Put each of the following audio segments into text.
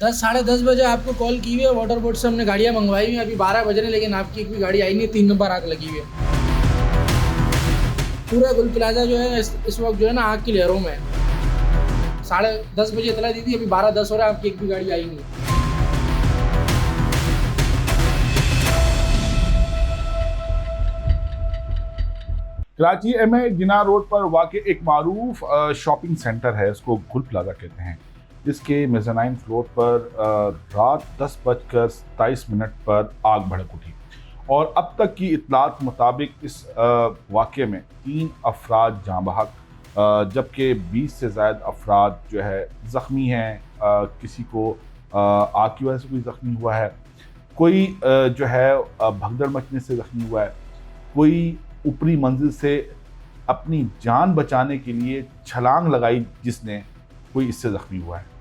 10 साढ़े 10 बजे आपको कॉल की हुई है, वाटर बोर्ड से हमने गाड़ियाँ मंगवाई हुई हैं। अभी 12 बज रहे हैं लेकिन आपकी एक भी गाड़ी आई नहीं है। 3 नंबर आग लगी हुई है। पूरा गुल प्लाजा जो है इस वक्त जो है ना आग की लहरों में है। 10:30 बजे इतला दी थी, अभी 12:10 हो रहा है, आपकी एक भी गाड़ी आई नहीं है। कराची में जिना रोड पर वाक़ एक मारूफ शॉपिंग सेंटर है, इसको गुल प्लाजा कहते हैं। इसके मेज़ानाइन फ्लोर पर रात 10:27 पर आग भड़क उठी और अब तक की इत्तलात मुताबिक इस वाक़े में 3 अफराद जाँ बहक, जबकि 20 से ज़ायद अफराद जो है ज़ख्मी हैं। किसी को आग की वजह से कोई ज़ख्मी हुआ है, कोई जो है भगदड़ मचने से ज़ख्मी हुआ है, कोई ऊपरी मंजिल से अपनी जान बचाने के लिए छलांग लगाई जिसने, कोई इससे ज़ख्मी हुआ है।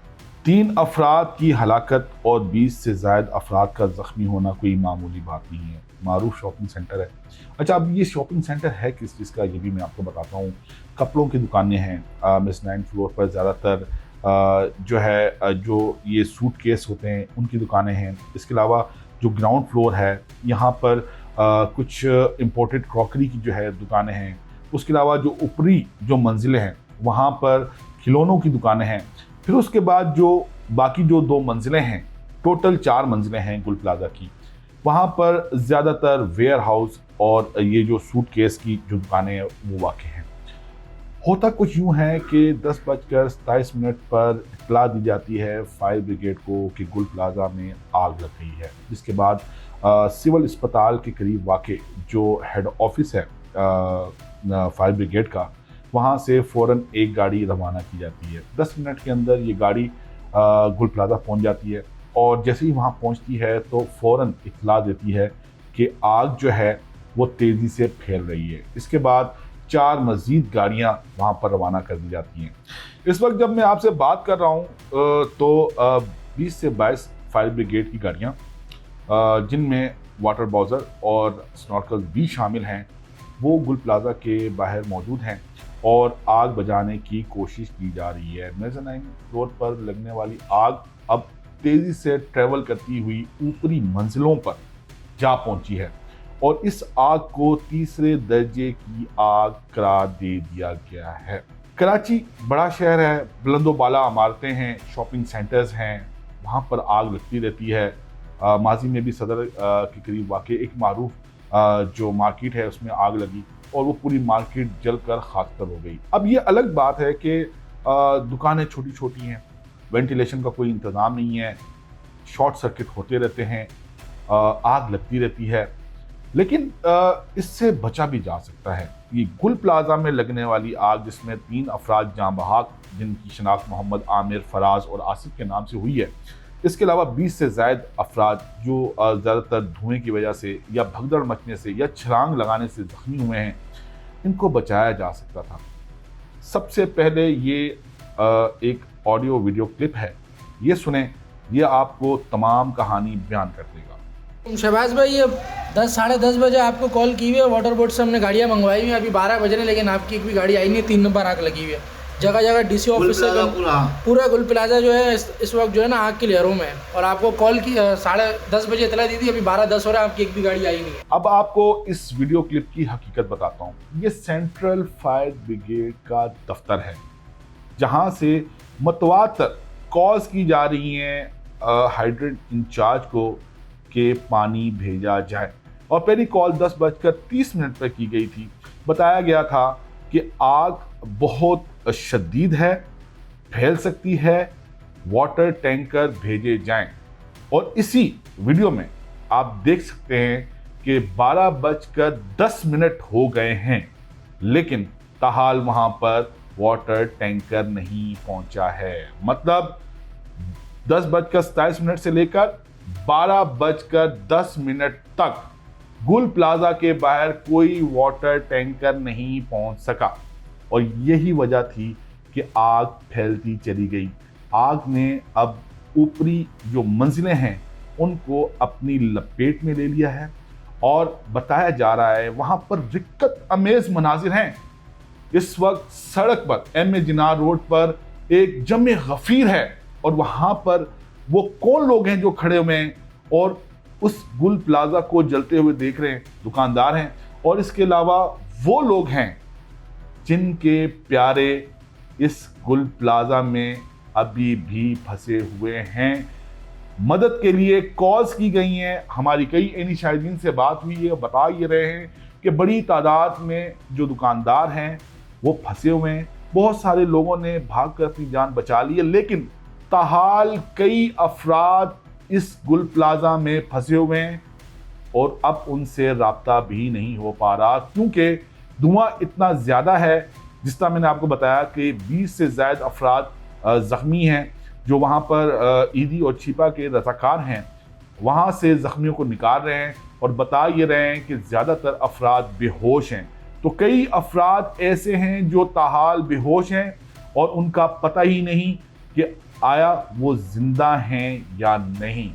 3 अफराद की हलाकत और 20 से ज़ायद अफराद का ज़ख्मी होना कोई मामूली बात नहीं है। मारूफ शॉपिंग सेंटर है। अच्छा, अब ये शॉपिंग सेंटर है किस चीज़ का, ये भी मैं आपको बताता हूँ। कपड़ों की दुकानें हैं। मेज़नाइन फ्लोर पर ज़्यादातर जो है जो ये सूट केस होते हैं उनकी दुकानें हैं। इसके अलावा जो ग्राउंड फ्लोर है यहाँ पर कुछ इम्पोर्टेड क्रॉकरी की जो है दुकानें हैं। उसके अलावा जो ऊपरी जो मंजिलें हैं वहाँ पर खिलौनों की दुकानें हैं। फिर उसके बाद जो बाकी जो 2 मंजिलें हैं, टोटल 4 मंजिलें हैं गुल प्लाजा की, वहाँ पर ज़्यादातर वेयर हाउस और ये जो सूट केस की जो दुकानें हैं वो वाक़ हैं। होता कुछ यूँ है कि 10:27 पर इत्तला दी जाती है फायर ब्रिगेड को कि गुल प्लाजा में आग लग गई है। जिसके बाद सिविल अस्पताल के करीब वाक़े जो हेड ऑफिस है फायर ब्रिगेड का, वहाँ से फ़ौरन एक गाड़ी रवाना की जाती है। 10 मिनट के अंदर ये गाड़ी गुल प्लाजा पहुँच जाती है और जैसे ही वहाँ पहुँचती है तो फ़ौरन इत्तला देती है कि आग जो है वो तेज़ी से फैल रही है। इसके बाद 4 मज़ीद गाड़ियाँ वहाँ पर रवाना कर दी जाती हैं। इस वक्त जब मैं आपसे बात कर रहा हूँ तो 20 से 22 फायर ब्रिगेड की गाड़ियाँ, जिनमें वाटर बाउज़र और स्नॉर्कल भी शामिल हैं, वो गुल प्लाजा के बाहर मौजूद हैं और आग बुझाने की कोशिश की जा रही है। मेज़ानाइन फ्लोर पर लगने वाली आग अब तेज़ी से ट्रैवल करती हुई ऊपरी मंजिलों पर जा पहुंची है और इस आग को तीसरे दर्जे की आग करार दे दिया गया है। कराची बड़ा शहर है, बुलंदोबाला इमारतें हैं, शॉपिंग सेंटर्स हैं, वहाँ पर आग लगती रहती है। माजी में भी सदर के करीब वाक़े एक मारूफ जो मार्केट है उसमें आग लगी और वो पूरी मार्केट जलकर खाकतर हो गई। अब ये अलग बात है कि दुकानें छोटी छोटी हैं, वेंटिलेशन का कोई इंतज़ाम नहीं है, शॉर्ट सर्किट होते रहते हैं, आग लगती रहती है, लेकिन इससे बचा भी जा सकता है। ये गुल प्लाजा में लगने वाली आग जिसमें 3 अफराद जाँ बहक, जिनकी शनाख्त मोहम्मद आमिर, फराज और आसिफ के नाम से हुई है, इसके अलावा 20 से ज़ायद अफराद जो ज़्यादातर धुएं की वजह से या भगदड़ मचने से या छलांग लगाने से ज़ख्मी हुए हैं, इनको बचाया जा सकता था। सबसे पहले ये एक ऑडियो वीडियो क्लिप है, ये सुने, ये आपको तमाम कहानी बयान कर देगा। शहबाज भाई, ये 10 साढ़े 10 बजे आपको कॉल की हुई है, वाटर बोर्ड से हमने गाड़ियाँ मंगवाई हुई हैं। अभी 12 बज रहे हैं लेकिन आपकी एक भी गाड़ी आई नहीं है। 3 नंबर आग लगी हुई है। जगह जगह डीसी ऑफिस से पूरा गुल प्लाजा जो है इस वक्त जो है ना आग की लहरों में है। और आपको कॉल की 10:30 बजे इतला दी थी, अभी 12:10 हो रहा है, आपकी एक भी गाड़ी आई नहीं है। अब आपको इस वीडियो क्लिप की हकीकत बताता हूँ। ये सेंट्रल फायर ब्रिगेड का दफ्तर है जहाँ से मतवातर कॉल्स की जा रही हैं हाइड्रेंट इंचार्ज को कि पानी भेजा जाए। और पहली कॉल 10:30 पर की गई थी। बताया गया था कि आग बहुत शदीद है, फैल सकती है, वाटर टैंकर भेजे जाएं। और इसी वीडियो में आप देख सकते हैं कि 12:10 हो गए हैं, लेकिन ताहाल वहां पर वाटर टैंकर नहीं पहुंचा है। मतलब 10:27 से लेकर 12:10 तक गुल प्लाजा के बाहर कोई वाटर टैंकर नहीं पहुंच सका और यही वजह थी कि आग फैलती चली गई। आग ने अब ऊपरी जो मंजिलें हैं उनको अपनी लपेट में ले लिया है और बताया जा रहा है वहां पर दिक्कत अमेज मनाजिर हैं। इस वक्त सड़क पर MA जिना रोड पर एक जमे गफीर है और वहां पर वो कौन लोग हैं जो खड़े हुए हैं और उस गुल प्लाजा को जलते हुए देख रहे हैं? दुकानदार हैं और इसके अलावा वो लोग हैं जिनके प्यारे इस गुल प्लाजा में अभी भी फंसे हुए हैं। मदद के लिए कॉल्स की गई हैं, हमारी कई एनी शाहिदीन से बात हुई है, बता ये रहे हैं कि बड़ी तादाद में जो दुकानदार हैं वो फंसे हुए हैं। बहुत सारे लोगों ने भागकर अपनी जान बचा ली है, लेकिन ताहाल कई अफराद इस गुल प्लाजा में फंसे हुए हैं और अब उनसे राब्ता भी नहीं हो पा रहा, क्योंकि धुआं इतना ज़्यादा है। जिस तरह मैंने आपको बताया कि 20 से ज़ायद अफराद ज़ख्मी हैं जो वहाँ पर ईदी और छिपा के रज़ाकार हैं, वहाँ से ज़ख्मियों को निकाल रहे हैं और बता ये रहे हैं कि ज़्यादातर अफराद बेहोश हैं। तो कई अफराद ऐसे हैं जो ताहाल बेहोश हैं और उनका पता ही नहीं कि आया वो जिंदा हैं या नहीं।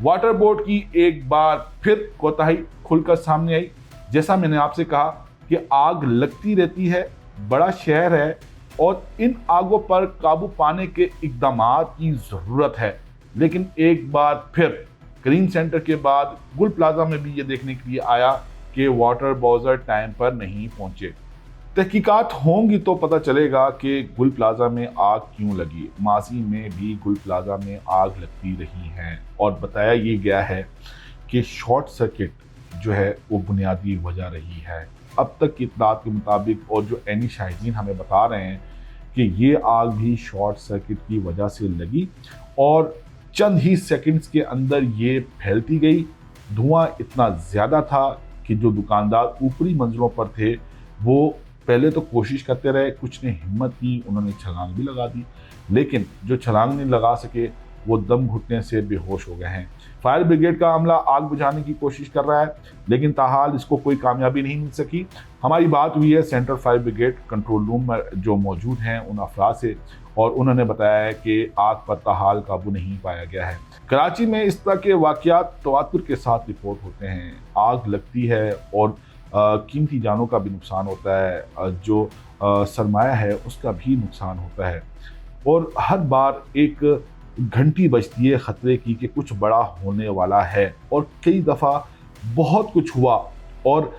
वाटर बोर्ड की एक बार फिर कोताही खुलकर सामने आई। जैसा मैंने आपसे कहा कि आग लगती रहती है, बड़ा शहर है और इन आगों पर काबू पाने के इक़दामात की ज़रूरत है। लेकिन एक बार फिर ग्रीन सेंटर के बाद गुल प्लाजा में भी ये देखने के लिए आया कि वाटर बॉजर टाइम पर नहीं पहुंचे। तहकीकात होंगी तो पता चलेगा कि गुल प्लाजा में आग क्यों लगी। माजी में भी गुल प्लाजा में आग लगती रही है और बताया ये गया है कि शॉर्ट सर्किट जो है वो बुनियादी वजह रही है। अब तक की इत्तलात के मुताबिक और जो एनी शाहिदीन हमें बता रहे हैं कि ये आग भी शॉर्ट सर्किट की वजह से लगी और चंद ही सेकंड्स के अंदर ये फैलती गई। धुआं इतना ज़्यादा था कि जो दुकानदार ऊपरी मंजिलों पर थे वो पहले तो कोशिश करते रहे, कुछ ने हिम्मत की, उन्होंने छलांग भी लगा दी, लेकिन जो छलांग नहीं लगा सके वो दम घुटने से बेहोश हो गए हैं। फायर ब्रिगेड का अमला आग बुझाने की कोशिश कर रहा है, लेकिन ताहाल इसको कोई कामयाबी नहीं मिल सकी। हमारी बात हुई है central fire brigade control room में जो मौजूद हैं उन अफराद से और उन्होंने बताया है कि आग पर ताहाल काबू नहीं पाया गया है। कराची में इस तरह के वाक़यात तवातुर के साथ रिपोर्ट होते हैं। आग लगती है और कीमती जानों का भी नुकसान होता है, जो सरमाया है उसका भी नुकसान होता है और हर बार एक घंटी बजती है ख़तरे की कि कुछ बड़ा होने वाला है। और कई दफ़ा बहुत कुछ हुआ और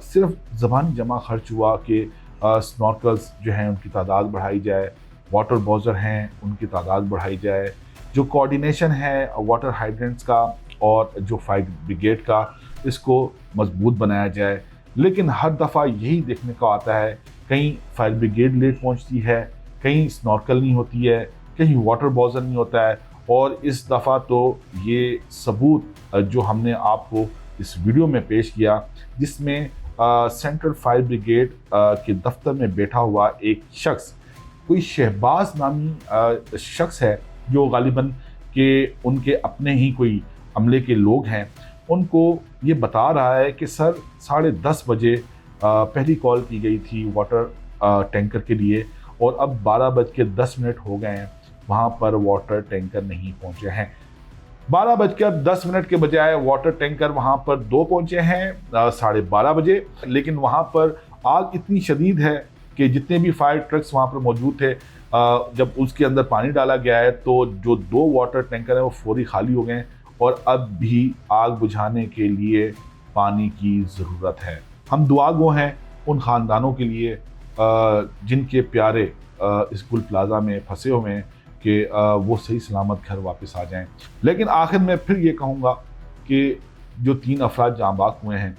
सिर्फ ज़बानी जमा खर्च हुआ कि स्नॉर्कल्स जो हैं उनकी तादाद बढ़ाई जाए, वाटर बॉजर हैं उनकी तादाद बढ़ाई जाए, जो कोऑर्डिनेशन है वाटर हाइड्रेंट्स का और जो फायर ब्रिगेड का इसको मजबूत बनाया जाए। लेकिन हर दफ़ा यही देखने को आता है, कहीं फायर ब्रिगेड लेट पहुंचती है, कहीं स्नॉर्कल नहीं होती है, कहीं वाटर बॉजर नहीं होता है। और इस दफ़ा तो ये सबूत जो हमने आपको इस वीडियो में पेश किया, जिसमें सेंट्रल फायर ब्रिगेड के दफ्तर में बैठा हुआ एक शख्स, कोई शहबाज नामी शख्स है जो गालिबन के उनके अपने ही कोई अमले के लोग हैं, उनको ये बता रहा है कि सर 10:30 बजे पहली कॉल की गई थी वाटर टैंकर के लिए और अब 12:10 हो गए हैं, वहाँ पर वाटर टैंकर नहीं पहुँचे हैं। 12:10 के बजाय वाटर टैंकर वहाँ पर 2 पहुँचे हैं 12:30 बजे। लेकिन वहाँ पर आग इतनी शदीद है कि जितने भी फायर ट्रक्स वहाँ पर मौजूद थे, जब उसके अंदर पानी डाला गया है तो जो 2 वाटर टैंकर हैं वो फौरी खाली हो गए और अब भी आग बुझाने के लिए पानी की ज़रूरत है। हम दुआगो हैं उन ख़ानदानों के लिए जिनके प्यारे इस गुल प्लाजा में फंसे हुए हैं कि वो सही सलामत घर वापस आ जाएं। लेकिन आखिर में फिर ये कहूँगा कि जो 3 अफराद जाँ बाग हुए हैं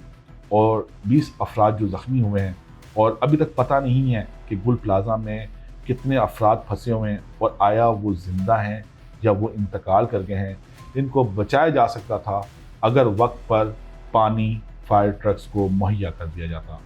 और 20 अफराद जो ज़ख्मी हुए हैं और अभी तक पता नहीं है कि गुल प्लाजा में कितने अफराद फंसे हुए हैं और आया वो ज़िंदा हैं या वो इंतकाल कर गए हैं, इनको बचाया जा सकता था अगर वक्त पर पानी फायर ट्रक्स को मुहैया कर दिया जाता।